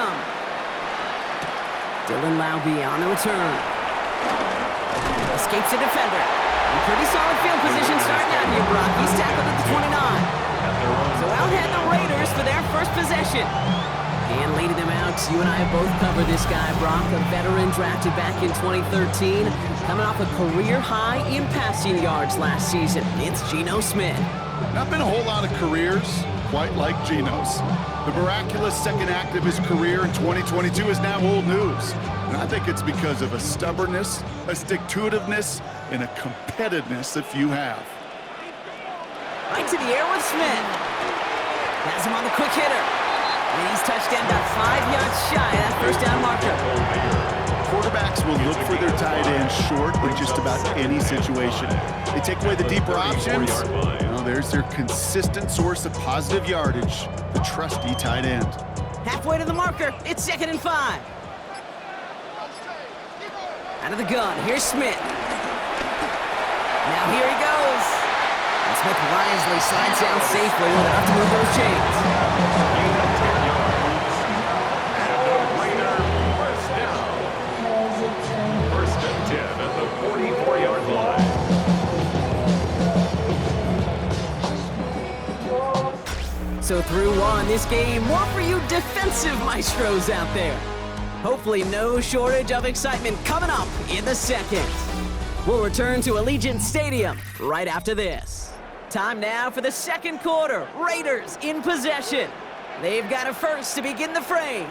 come. Dylan Laube on the return. Escapes a defender. In pretty solid field position starting out here, Brock. He's tackled at the 29. So out head the Raiders for their first possession. And leading them out, you and I have both covered this guy, Brock, a veteran drafted back in 2013, coming off a career high in passing yards last season. It's Geno Smith. Not been a whole lot of careers quite like Geno's. The miraculous second act of his career in 2022 is now old news. And I think it's because of a stubbornness, a stick-to-itiveness, and a competitiveness that few have. Right to the air with Smith. Has him on the quick hitter. And he's touchdown, about 5 yards shy of that first down marker. Quarterbacks will look for their tight end short in just about any situation. They take away the deeper options. Well, there's their consistent source of positive yardage, the trusty tight end. Halfway to the marker, it's 2nd and 5. Out of the gun, here's Smith. Now here he goes. And Smith wisely slides down safely with enough to move those chains. So through one, this game, more for you defensive maestros out there. Hopefully no shortage of excitement coming up in the second. We'll return to Allegiant Stadium right after this. Time now for the second quarter. Raiders in possession. They've got a first to begin the frame.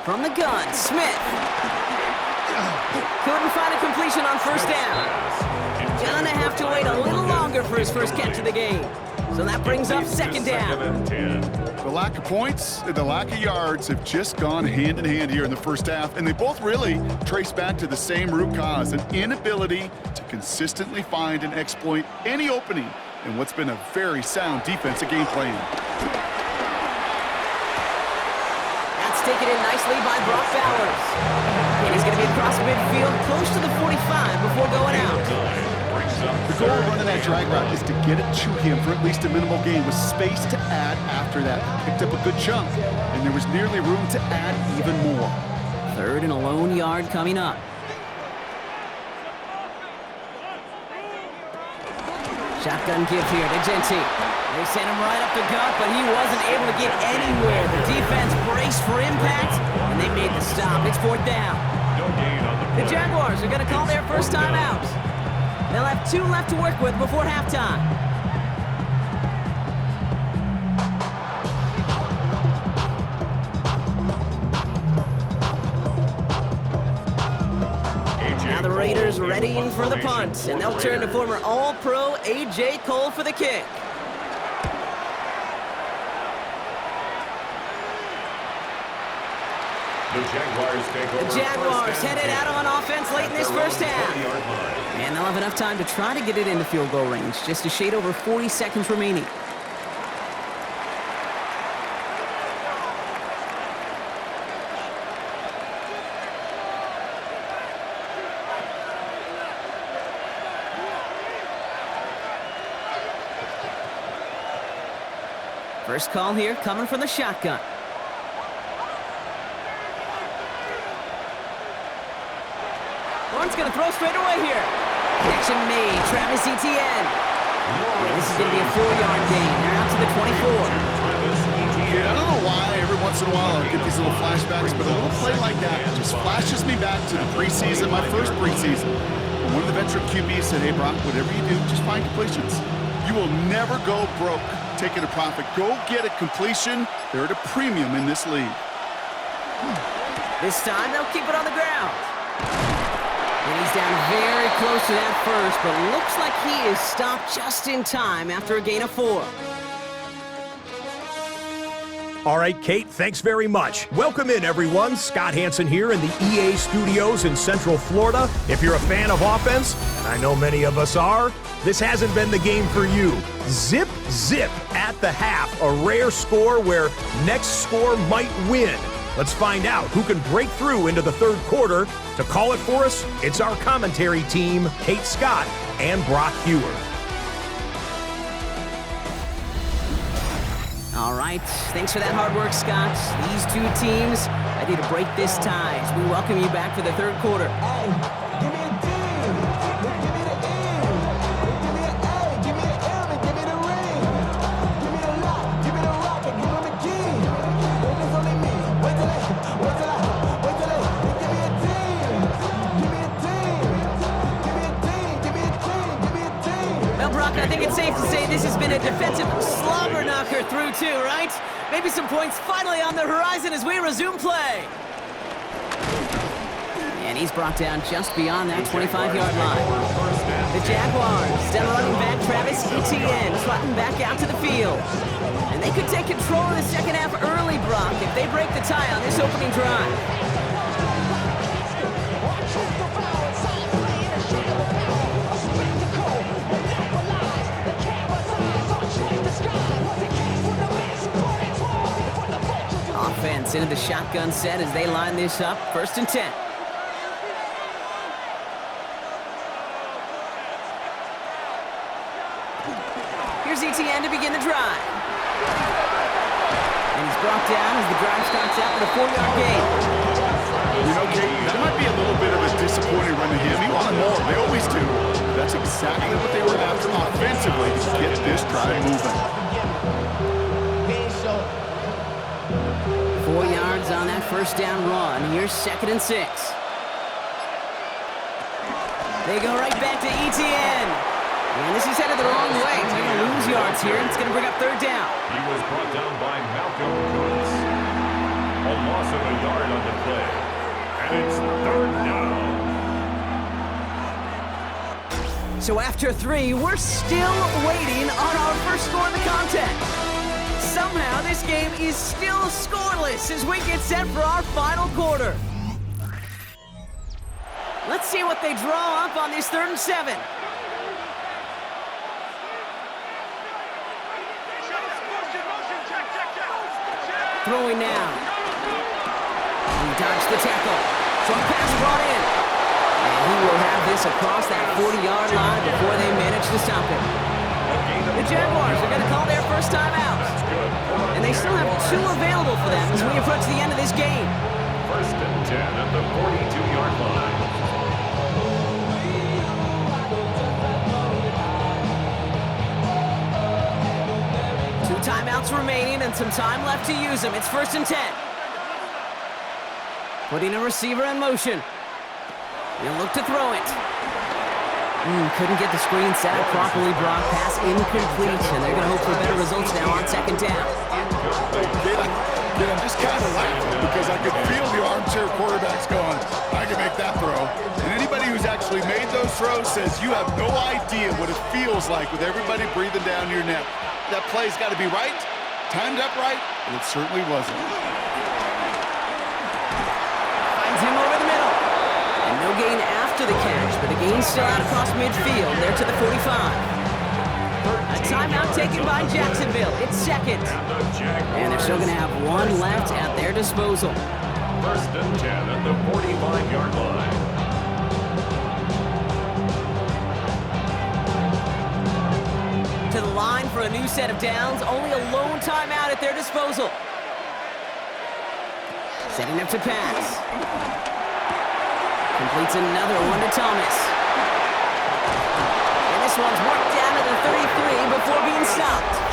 From the gun, Smith. Couldn't find a completion on first down. Gonna have to wait a little longer for his first catch of the game. So that brings up 2nd down. The lack of points and the lack of yards have just gone hand in hand here in the first half, and they both really trace back to the same root cause, an inability to consistently find and exploit any opening in what's been a very sound defensive game plan. That's taken in nicely by Brock Bowers. And he's going to be across midfield, close to the 45 before going out. The goal of running that drag route is to get it to him for at least a minimal gain with space to add after that. Picked up a good chunk, and there was nearly room to add even more. 3rd and a lone yard coming up. Shotgun give here to Genti. They sent him right up the gut, but he wasn't able to get anywhere. The defense braced for impact, and they made the stop. It's 4th down. The Jaguars are going to call their first time out. They'll have 2 left to work with before halftime. Now the Raiders ready for the punt, and they'll turn to former All-Pro A.J. Cole for the kick. The Jaguars headed out on offense late in this first half. And they'll have enough time to try to get it into field goal range, just a shade over 40 seconds remaining. First call here coming from the shotgun. Horn's going to throw straight away here. Connection made. Travis Etienne. Yeah, this is going to be a 4-yard gain. They're out to the 24. Yeah, I don't know why every once in a while I get these little flashbacks, but a little play like that just flashes me back to the preseason, my first preseason. And one of the veteran QBs said, hey, Brock, whatever you do, just find completions. You will never go broke taking a profit. Go get a completion. They're at a premium in this league. This time, they'll keep it on the ground. And he's down very close to that first, but looks like he is stopped just in time after a gain of 4. All right, Kate, thanks very much. Welcome in, everyone. Scott Hansen here in the EA studios in Central Florida. If you're a fan of offense, and I know many of us are, this hasn't been the game for you. Zip, zip at the half, a rare score where next score might win. Let's find out who can break through into the third quarter. To call it for us, it's our commentary team, Kate Scott and Brock Hewer. All right, thanks for that hard work, Scott. These two teams ready to break this tie as we welcome you back for the third quarter. Give me a D. Give me the E. Give me an A. Give me the M. And give me the ring. Give me the lock. Give me the rock. And give me the key. If it's only me, wait till they give me a team. Give me a team. Give me a team. Give me a team. Give me a team. Well, Brock, I think it's safe to say this has been a defensive slobber knocker through two, right? Maybe some points finally on the horizon as we resume play. And he's brought down just beyond that 25-yard line. The Jaguars, down running back Travis Etienne, trotting back out to the field. And they could take control of the second half early, Brock, if they break the tie on this opening drive. Offense into the shotgun set as they line this up. 1st and 10. Here's Etienne to begin the drive. And he's brought down as the drive starts out with a 4-yard gain. You know, Kate, that might be a little bit of a disappointing run to him. He wanted more. They always do. That's exactly what they were after offensively to get this drive moving. 4 yards on that first down run. Here's 2nd and 6. They go right back to Etienne. And this is headed the wrong way. He's going to lose yards here. It's going to bring up 3rd down. He was brought down by Malcolm Goods. A loss of a yard on the play. And it's 3rd down. So after 3, we're still waiting on our first score in the contest. Somehow this game is still scoreless as we get set for our final quarter. Let's see what they draw up on this 3rd and 7. Throwing now. He dodged the tackle. Short pass brought in. And he will have this across that 40-yard line before they manage to stop him. The Jaguars are going to call their first time out. And they still have 2 available for them as we approach the end of this game. 1st and 10 at the 42-yard line. Timeouts remaining and some time left to use them. It's 1st and 10. Putting a receiver in motion. He'll look to throw it. Couldn't get the screen set up properly, Brock. Pass incomplete, and they're going to hope for better results now on 2nd down. I'm just kind of laughing because I could feel the armchair quarterbacks going, I can make that throw. And anybody who's actually made those throws says you have no idea what it feels like with everybody breathing down your neck. That play's got to be right, timed up right, and it certainly wasn't. Finds him over the middle. And no gain after the catch, but the gain's still out across midfield. They're to the 45. A timeout taken by Jacksonville. It's 2nd. And they're still going to have 1 left at their disposal. 1st and 10 at the 45-yard line. To the line for a new set of downs. Only a lone timeout at their disposal. Setting up to pass. Completes another one to Thomas. And this one's worked down to the 33 before being stopped.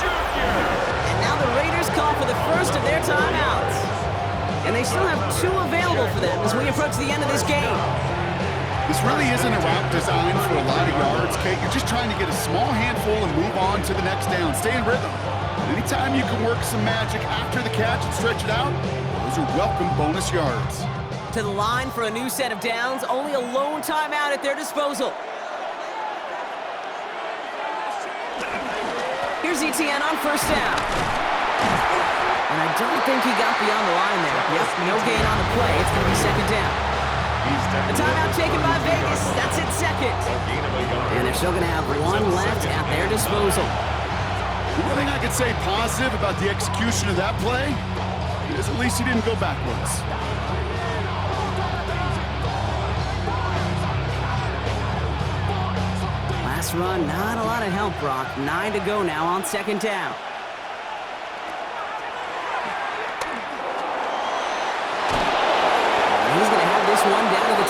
And now the Raiders call for the first of their timeouts. And they still have 2 available for them as we approach the end of this game. This really isn't a route designed for a lot of yards, Kate. You're just trying to get a small handful and move on to the next down. Stay in rhythm. And anytime you can work some magic after the catch and stretch it out, those are welcome bonus yards. To the line for a new set of downs. Only a lone timeout at their disposal. Here's Etienne on 1st down. And I don't think he got beyond the line there. Yep, no gain on the play. It's going to be 2nd down. A timeout taken by Vegas. That's it, 2nd. And they're still going to have 1 left at their disposal. The one thing I could say positive about the execution of that play is at least he didn't go backwards. Last run, not a lot of help, Brock. 9 to go now on 2nd down.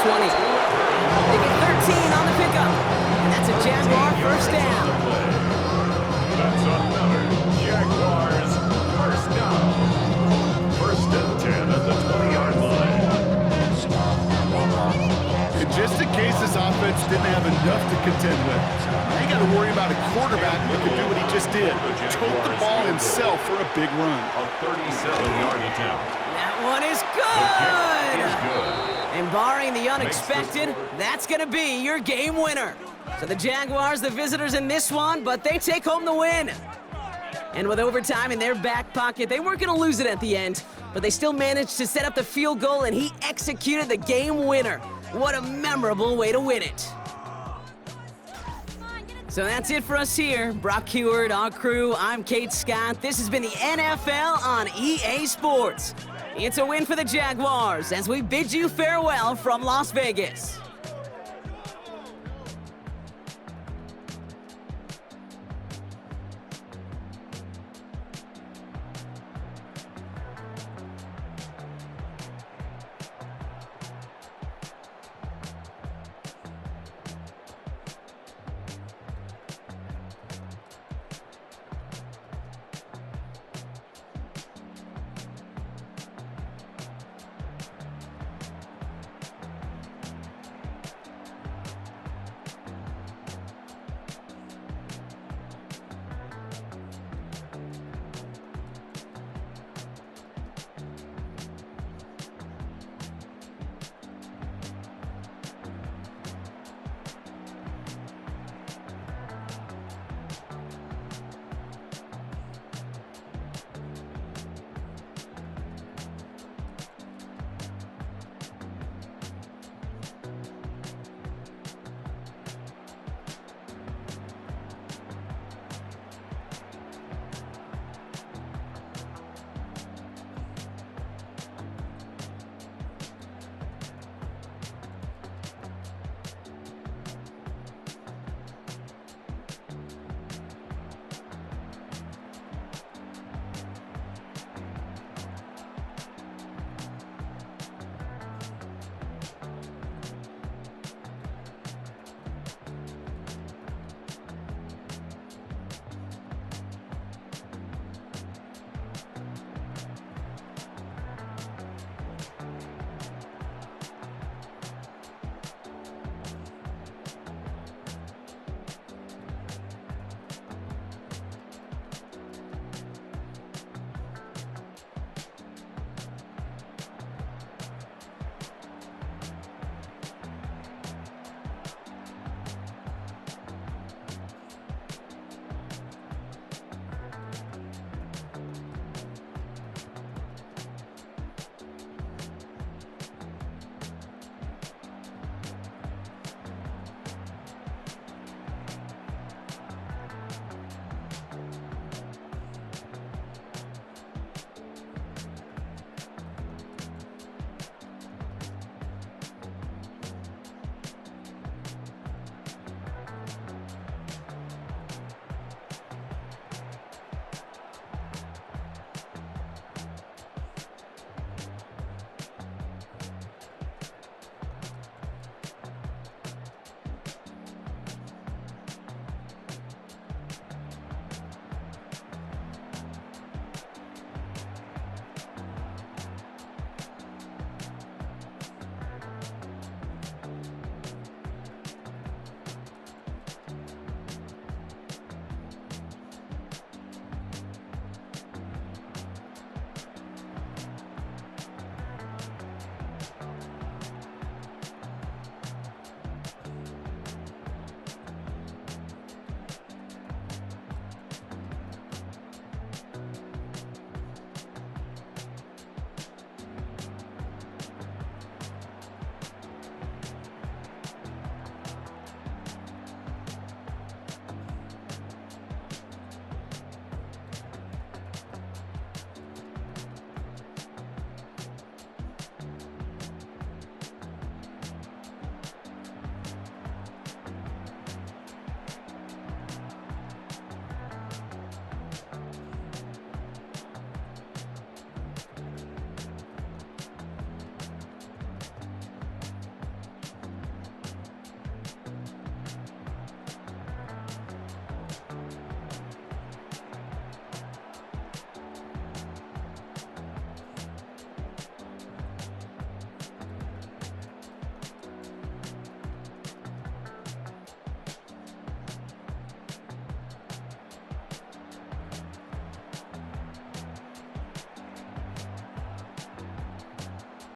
20. They get 13 on the pickup, and that's a Jaguar first down. That's another Jaguars first down. First and 10 at the 20-yard line. And just in case this offense didn't have enough to contend with, now you got to worry about a quarterback who can do what he just did. Tote the ball himself for a big run. A 37-yard attempt. That one is The kick is good. good. And barring the unexpected, that's going to be your game winner. So the Jaguars, the visitors in this one, but they take home the win. And with overtime in their back pocket, they weren't going to lose it at the end, but they still managed to set up the field goal, and he executed the game winner. What a memorable way to win it. So that's it for us here. Brock Heward, our crew, I'm Kate Scott. This has been the NFL on EA Sports. It's a win for the Jaguars as we bid you farewell from Las Vegas.